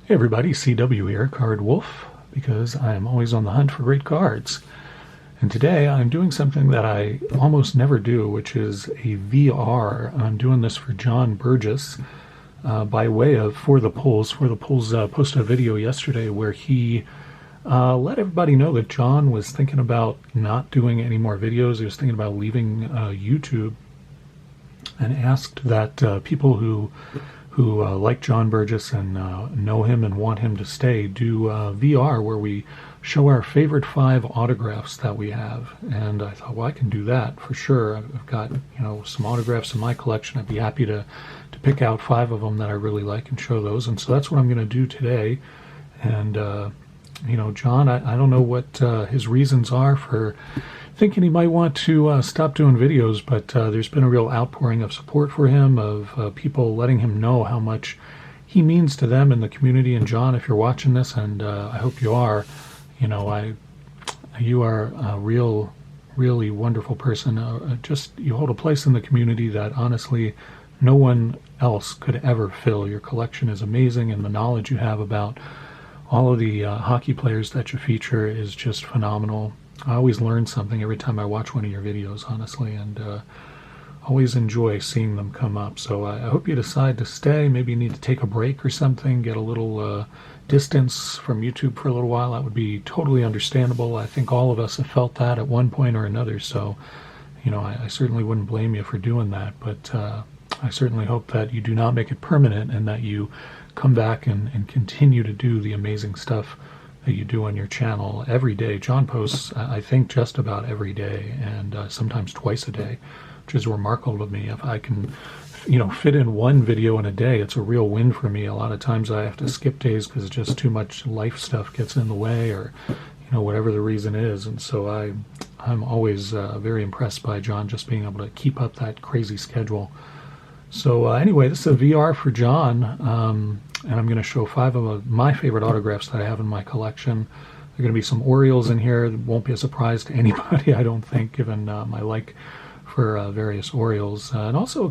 Hey everybody, CW here, Card Wolf, because I am always on the hunt for great cards. And today I'm doing something that I almost never do, which is a VR. I'm doing this for Jon Burgess by way of For the Polls. For the Polls posted a video yesterday where he let everybody know that Jon was thinking about not doing any more videos. He was thinking about leaving YouTube, and asked that people who like Jon Burgess and know him and want him to stay do VR, where we show our favorite 5 autographs that we have. And I thought, well, I can do that for sure. I've got some autographs in my collection. I'd be happy to pick out 5 of them that I really like and show those. And so that's what I'm going to do today. And Jon, I don't know what his reasons are for thinking he might want to stop doing videos, but there's been a real outpouring of support for him, of people letting him know how much he means to them in the community. And Jon, if you're watching this, and I hope you are, you are a really wonderful person. You hold a place in the community that honestly no one else could ever fill. Your collection is amazing, and the knowledge you have about all of the hockey players that you feature is just phenomenal. I always learn something every time I watch one of your videos, honestly, and always enjoy seeing them come up. So I hope you decide to stay. Maybe you need to take a break or something, get a little distance from YouTube for a little while. That would be totally understandable. I think all of us have felt that at one point or another. So, I certainly wouldn't blame you for doing that. But I certainly hope that you do not make it permanent, and that you come back and continue to do the amazing stuff that you do on your channel every day. Jon posts, I think, just about every day, and sometimes twice a day, which is remarkable to me. If I can, fit in one video in a day, it's a real win for me. A lot of times I have to skip days because just too much life stuff gets in the way, or whatever the reason is. And so I'm always very impressed by Jon just being able to keep up that crazy schedule. So anyway, this is a VR for Jon. And I'm going to show 5 of my favorite autographs that I have in my collection. There are going to be some Orioles in here. It won't be a surprise to anybody, I don't think, given my like for various Orioles. And also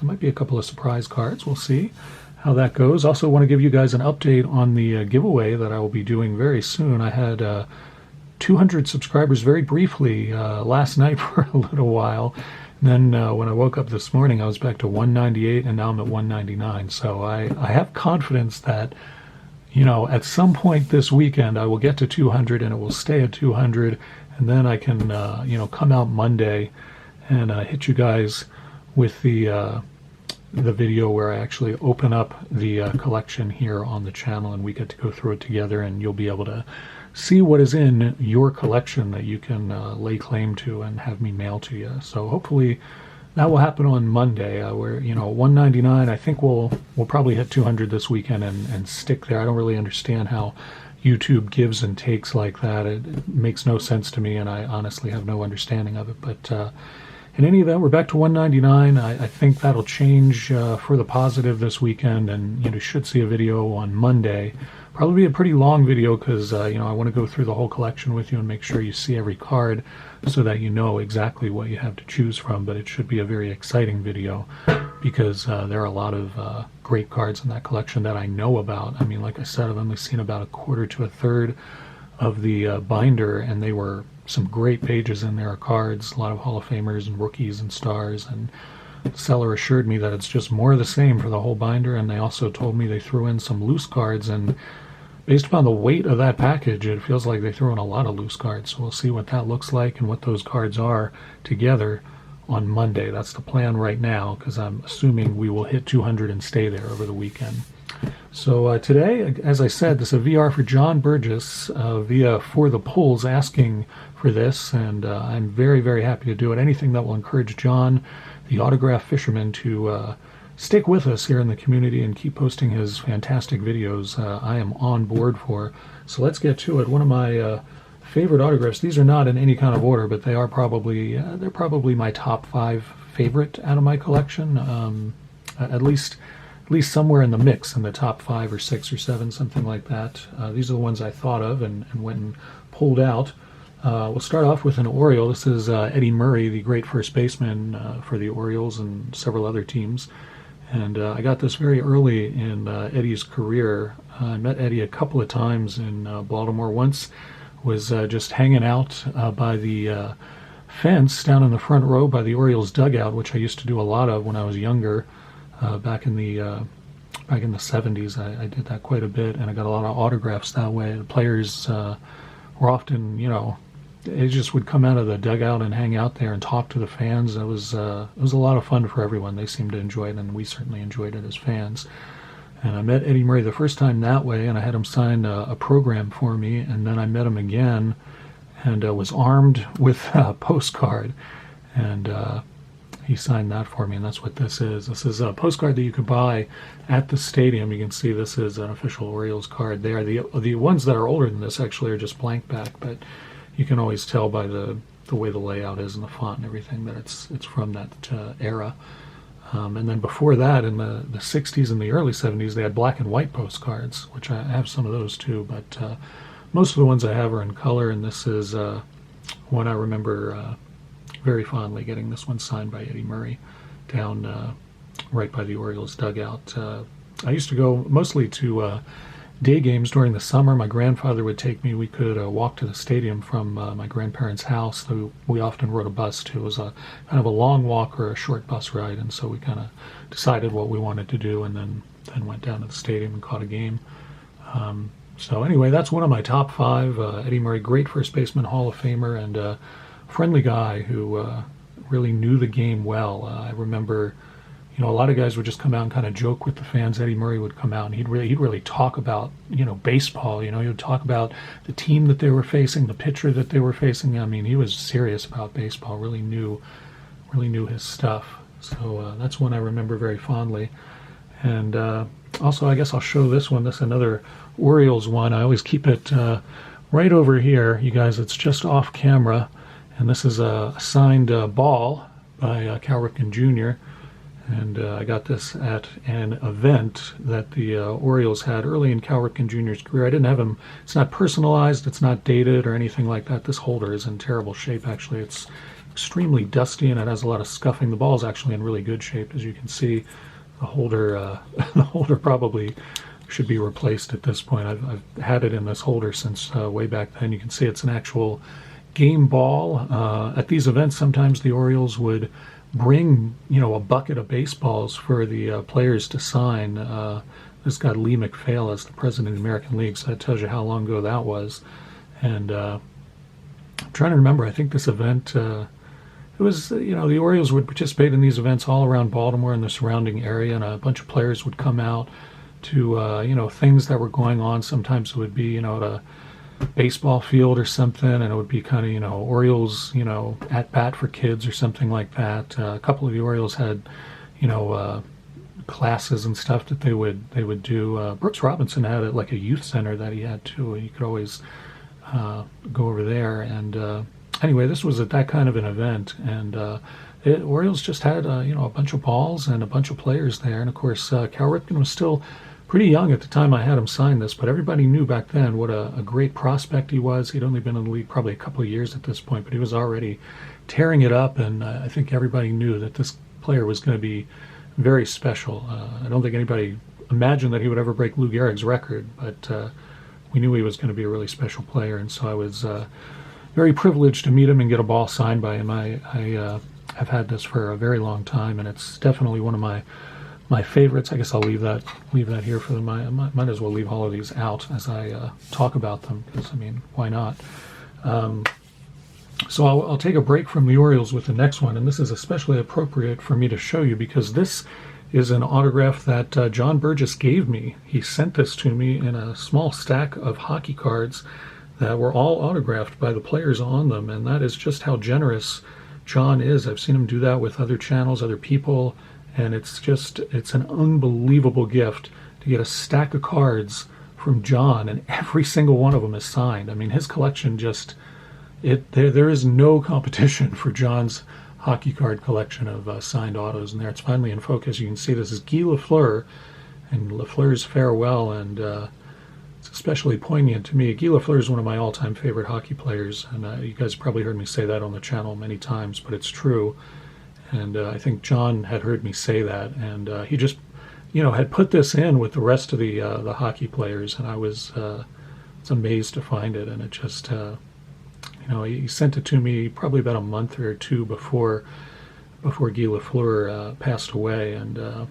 might be a couple of surprise cards. We'll see how that goes. Also want to give you guys an update on the giveaway that I will be doing very soon. I had 200 subscribers very briefly last night for a little while. And then when I woke up this morning, I was back to 198, and now I'm at 199. So I have confidence that, at some point this weekend, I will get to 200, and it will stay at 200. And then I can, come out Monday and hit you guys with the video where I actually open up the collection here on the channel, and we get to go through it together, and you'll be able to see what is in your collection that you can lay claim to and have me mail to you. So hopefully that will happen on Monday. Where 199, I think we'll probably hit 200 this weekend and stick there. I don't really understand how YouTube gives and takes like that. It makes no sense to me, and I honestly have no understanding of it. But in any event, we're back to 199. I think that'll change for the positive this weekend, and you should see a video on Monday. Probably be a pretty long video because I want to go through the whole collection with you and make sure you see every card so that you know exactly what you have to choose from. But it should be a very exciting video because there are a lot of great cards in that collection that I know about. I mean, like I said, I've only seen about a quarter to a third of the binder, and they were some great pages in there of cards, a lot of Hall of Famers and rookies and stars. And the seller assured me that it's just more of the same for the whole binder, and they also told me they threw in some loose cards, and based upon the weight of that package, it feels like they threw in a lot of loose cards. So we'll see what that looks like and what those cards are together on Monday. That's the plan right now, because I'm assuming we will hit 200 and stay there over the weekend. So today, as I said, this is a VR for Jon Burgess via For the Polls asking for this, and I'm very, very happy to do it. Anything that will encourage Jon, the Autograph Fisherman, to stick with us here in the community and keep posting his fantastic videos, I am on board for. So let's get to it. One of my favorite autographs. These are not in any kind of order, but they are probably my top 5 favorite out of my collection. At least somewhere in the mix, in the top 5 or 6 or 7, something like that. These are the ones I thought of and went and pulled out. We'll start off with an Oriole. This is Eddie Murray, the great first baseman for the Orioles and several other teams. And I got this very early in Eddie's career. I met Eddie a couple of times in Baltimore. Once was just hanging out by the fence down in the front row by the Orioles dugout, which I used to do a lot of when I was younger, back in the 70s. I did that quite a bit, and I got a lot of autographs that way. The players were often, they just would come out of the dugout and hang out there and talk to the fans. It was a lot of fun for everyone. They seemed to enjoy it, and we certainly enjoyed it as fans. And I met Eddie Murray the first time that way, and I had him sign a program for me, and then I met him again and was armed with a postcard, and he signed that for me, and that's what this is. This is a postcard that you could buy at the stadium. You can see this is an official Orioles card there. The ones that are older than this actually are just blank back, but you can always tell by the way the layout is and the font and everything that it's from that era. And then before that, in the 60s and the early 70s, they had black and white postcards, which I have some of those too, but most of the ones I have are in color, and this is one I remember very fondly, getting this one signed by Eddie Murray down right by the Orioles dugout. I used to go mostly to day games during the summer. My grandfather would take me. We could walk to the stadium from my grandparents' house, though we often rode a bus too. It was a kind of a long walk or a short bus ride, and so we kind of decided what we wanted to do, and then went down to the stadium and caught a game. So anyway, that's one of my top five. Eddie Murray, great first baseman, Hall of Famer, and a friendly guy who really knew the game well. I remember, a lot of guys would just come out and kind of joke with the fans. Eddie Murray would come out and he'd really talk about, baseball. He would talk about the team that they were facing, the pitcher that they were facing. I mean, he was serious about baseball, really knew his stuff. So that's one I remember very fondly. And also, I guess I'll show this one. This is another Orioles one. I always keep it right over here, you guys. It's just off camera. And this is a signed ball by Ripken Jr. And I got this at an event that the Orioles had early in Ripken Jr.'s career. I didn't have him. It's not personalized. It's not dated or anything like that. This holder is in terrible shape, actually. It's extremely dusty, and it has a lot of scuffing. The ball is actually in really good shape, as you can see. The holder, probably should be replaced at this point. I've had it in this holder since way back then. You can see it's an actual game ball. At these events, sometimes the Orioles would bring, a bucket of baseballs for the players to sign. This got Lee McPhail as the president of the American League, so that tells you how long ago that was. And I'm trying to remember, I think this event, it was, the Orioles would participate in these events all around Baltimore and the surrounding area, and a bunch of players would come out to, things that were going on. Sometimes it would be, at a baseball field or something, and it would be kind of, Orioles, at bat for kids or something like that. A couple of the Orioles had, classes and stuff that they would do. Brooks Robinson had it like a youth center that he had too. You could always go over there. And anyway, this was at that kind of an event, and Orioles just had a bunch of balls and a bunch of players there. And of course, Cal Ripken was still pretty young at the time I had him sign this, but everybody knew back then what a great prospect he was. He'd only been in the league probably a couple of years at this point, but he was already tearing it up, and I think everybody knew that this player was going to be very special. I don't think anybody imagined that he would ever break Lou Gehrig's record, but we knew he was going to be a really special player, and so I was very privileged to meet him and get a ball signed by him. I have had this for a very long time, and it's definitely one of my favorites. I guess I'll leave that here for them. I might as well leave all of these out as I talk about them, because, why not? So I'll take a break from the Orioles with the next one, and this is especially appropriate for me to show you because this is an autograph that Jon Burgess gave me. He sent this to me in a small stack of hockey cards that were all autographed by the players on them, and that is just how generous Jon is. I've seen him do that with other channels, other people, and it's an unbelievable gift to get a stack of cards from Jon, and every single one of them is signed. His collection there is no competition for Jon's hockey card collection of signed autos. And there, it's finally in focus. You can see this is Guy Lafleur and Lafleur's farewell, and it's especially poignant to me. Guy Lafleur is one of my all-time favorite hockey players, and you guys probably heard me say that on the channel many times, but it's true. And I think John had heard me say that, and he just, had put this in with the rest of the hockey players, and I was amazed to find it. And it just, he sent it to me probably about a month or two before Guy Lafleur passed away, and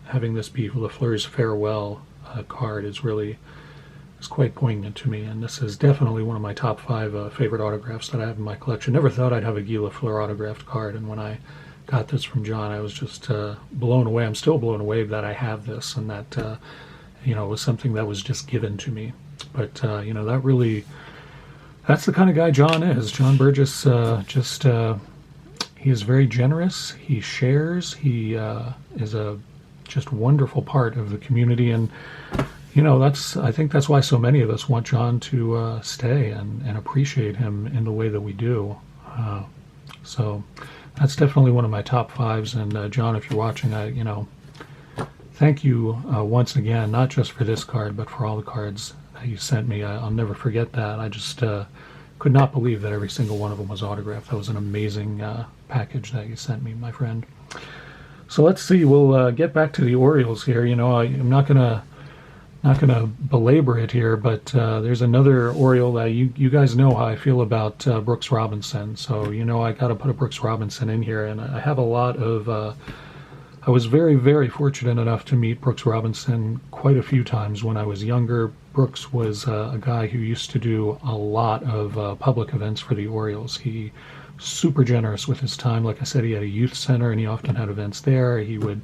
having this be Lafleur's farewell card is quite poignant to me. And this is definitely one of my top 5 favorite autographs that I have in my collection. Never thought I'd have a Guy Lafleur autographed card, and when I got this from John, I was just blown away. I'm still blown away that I have this, and that it was something that was just given to me. But that's the kind of guy John is. Jon Burgess, he is very generous. He shares. He is a just wonderful part of the community, and I think that's why so many of us want John to stay and appreciate him in the way that we do. So that's definitely one of my top 5s. And John, if you're watching, thank you once again, not just for this card, but for all the cards that you sent me. I'll never forget that. I just could not believe that every single one of them was autographed. That was an amazing package that you sent me, my friend. So let's see. We'll get back to the Orioles here. I'm not gonna belabor it here, but there's another Oriole that you guys know how I feel about Brooks Robinson. So I got to put a Brooks Robinson in here, and I have a lot of. I was very, very fortunate enough to meet Brooks Robinson quite a few times when I was younger. Brooks was a guy who used to do a lot of public events for the Orioles. He was super generous with his time. Like I said, he had a youth center, and he often had events there. He would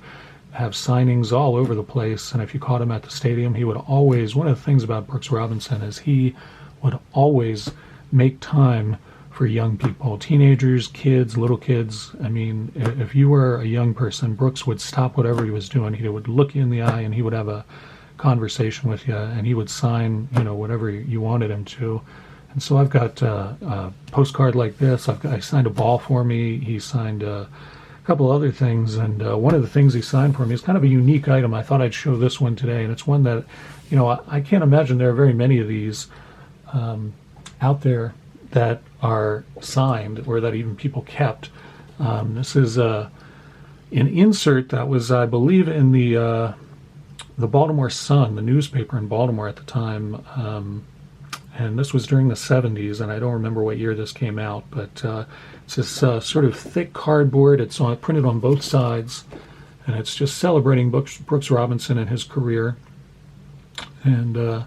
have signings all over the place, and if you caught him at the stadium, he would always, one of the things about Brooks Robinson is he would always make time for young people, teenagers, kids, little kids. I mean, if you were a young person, Brooks would stop whatever he was doing. He would look you in the eye, and he would have a conversation with you, and he would sign, whatever you wanted him to. And so I've got a postcard like this. I signed a ball for me. He signed a couple other things, and one of the things he signed for me is kind of a unique item. I thought I'd show this one today, and it's one that, I can't imagine there are very many of these out there that are signed or that even people kept. This is an insert that was, I believe, in the Baltimore Sun, the newspaper in Baltimore at the time, and this was during the 70s, and I don't remember what year this came out, but it's this sort of thick cardboard. It's printed on both sides, and it's just celebrating Brooks Robinson and his career. And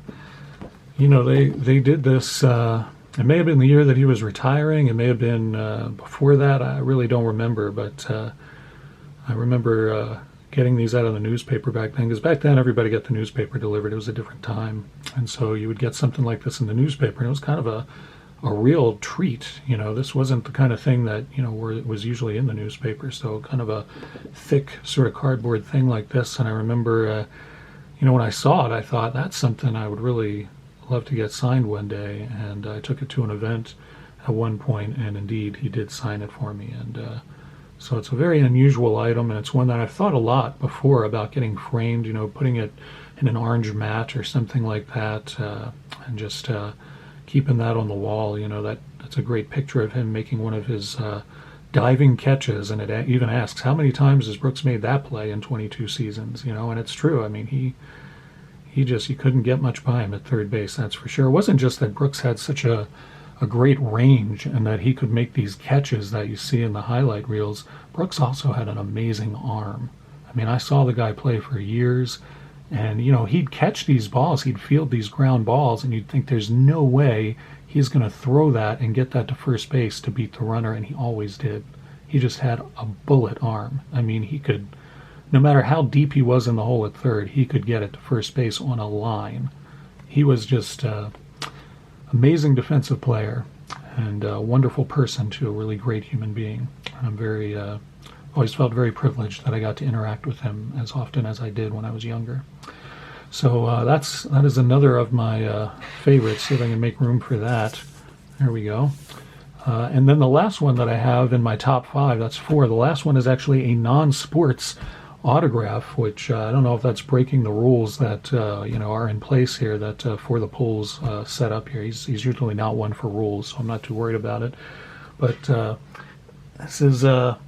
they did this. It may have been the year that he was retiring. It may have been before that. I really don't remember, but I remember getting these out of the newspaper back then, because back then everybody got the newspaper delivered. It was a different time, and so you would get something like this in the newspaper, and it was kind of a real treat. This wasn't the kind of thing that was usually in the newspaper. So kind of a thick sort of cardboard thing like this. And I remember, when I saw it, I thought that's something I would really love to get signed one day. And I took it to an event at one point, and indeed he did sign it for me. And so it's a very unusual item, and it's one that I've thought a lot before about getting framed. Putting it in an orange mat or something like that, and just keeping that on the wall. That's a great picture of him making one of his diving catches, and it even asks, how many times has Brooks made that play in 22 seasons? And it's true. I mean, you couldn't get much by him at third base, that's for sure. It wasn't just that Brooks had such a great range and that he could make these catches that you see in the highlight reels. Brooks also had an amazing arm. I mean, I saw the guy play for years, and, he'd catch these balls, he'd field these ground balls, and you'd think there's no way he's going to throw that and get that to first base to beat the runner, and he always did. He just had a bullet arm. I mean, he could, no matter how deep he was in the hole at third, he could get it to first base on a line. He was just an amazing defensive player, and a wonderful person, too, a really great human being. I'm always felt very privileged that I got to interact with him as often as I did when I was younger. So that is another of my favorites. See if I can make room for that. There we go. And then the last one that I have in my top 5, that's 4. The last one is actually a non-sports autograph, which I don't know if that's breaking the rules that are in place here, that for the polls set up here. He's usually not one for rules, so I'm not too worried about it. But this is a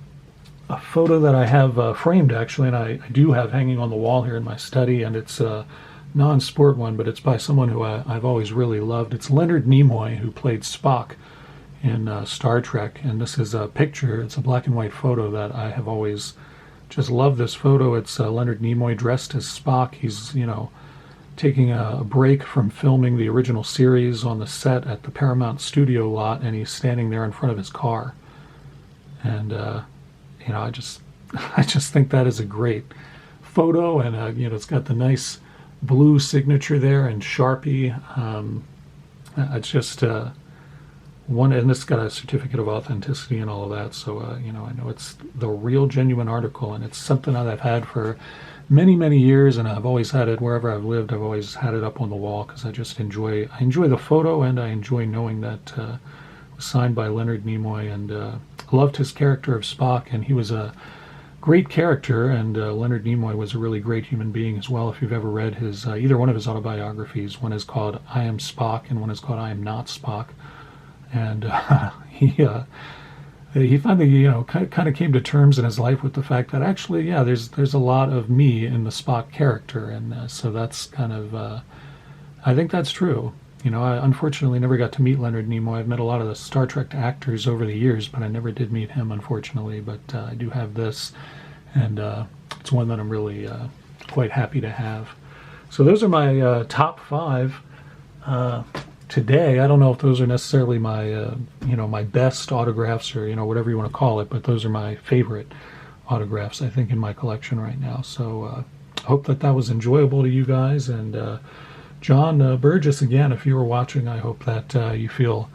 a photo that I have framed, actually, and I do have hanging on the wall here in my study, and it's a non-sport one, but it's by someone who I've always really loved. It's Leonard Nimoy, who played Spock in Star Trek, and this is a picture. It's a black and white photo that I have always just loved. This photo. It's Leonard Nimoy dressed as Spock. He's, taking a break from filming the original series on the set at the Paramount studio lot, and he's standing there in front of his car. And I just think that is a great photo, and it's got the nice blue signature there and Sharpie. It's just one, and it's got a certificate of authenticity and all of that. So I know it's the real genuine article, and it's something that I've had for many, many years, and I've always had it wherever I've lived. I've always had it up on the wall because I just enjoy the photo, and I enjoy knowing that it was signed by Leonard Nimoy, and I loved his character of Spock, and he was a great character, and Leonard Nimoy was a really great human being as well. If you've ever read his either one of his autobiographies, one is called I Am Spock and one is called I Am Not Spock, and he finally kind of came to terms in his life with the fact that actually, there's a lot of me in the Spock character, and so that's kind of I think that's true. I unfortunately never got to meet Leonard Nimoy. I've met a lot of the Star Trek actors over the years, but I never did meet him, unfortunately. But I do have this, and it's one that I'm really quite happy to have. So those are my top 5 today. I don't know if those are necessarily my, my best autographs or, whatever you want to call it, but those are my favorite autographs, I think, in my collection right now. So I hope that was enjoyable to you guys, and Jon Burgess, again, if you were watching, I hope that you feel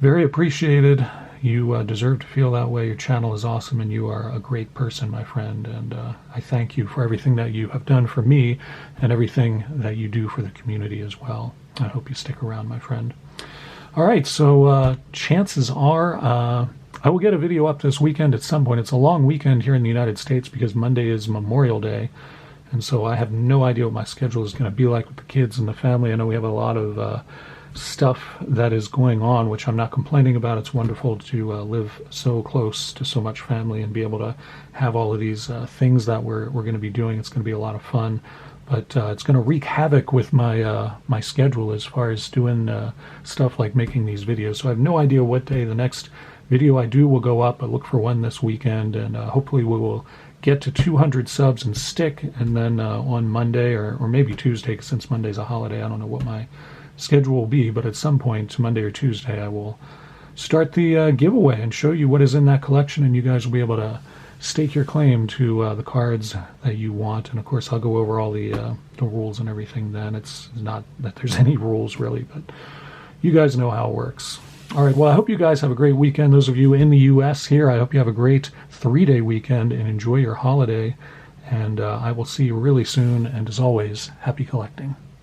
very appreciated. You deserve to feel that way. Your channel is awesome, and you are a great person, my friend. And I thank you for everything that you have done for me and everything that you do for the community as well. I hope you stick around, my friend. All right, so chances are I will get a video up this weekend at some point. It's a long weekend here in the United States because Monday is Memorial Day. And so I have no idea what my schedule is going to be like with the kids and the family. I know we have a lot of stuff that is going on, which I'm not complaining about. It's wonderful to live so close to so much family and be able to have all of these things that we're going to be doing. It's going to be a lot of fun. But it's going to wreak havoc with my my schedule as far as doing stuff like making these videos. So I have no idea what day the next video I do will go up. I look for one this weekend, and hopefully we will get to 200 subs and stick, and then on Monday or maybe Tuesday, since Monday's a holiday, I don't know what my schedule will be, but at some point, Monday or Tuesday, I will start the giveaway and show you what is in that collection, and you guys will be able to stake your claim to the cards that you want. And of course, I'll go over all the rules and everything then. It's not that there's any rules really, but you guys know how it works. All right, well, I hope you guys have a great weekend. Those of you in the U.S. here, I hope you have a great 3-day weekend and enjoy your holiday. And I will see you really soon. And as always, happy collecting.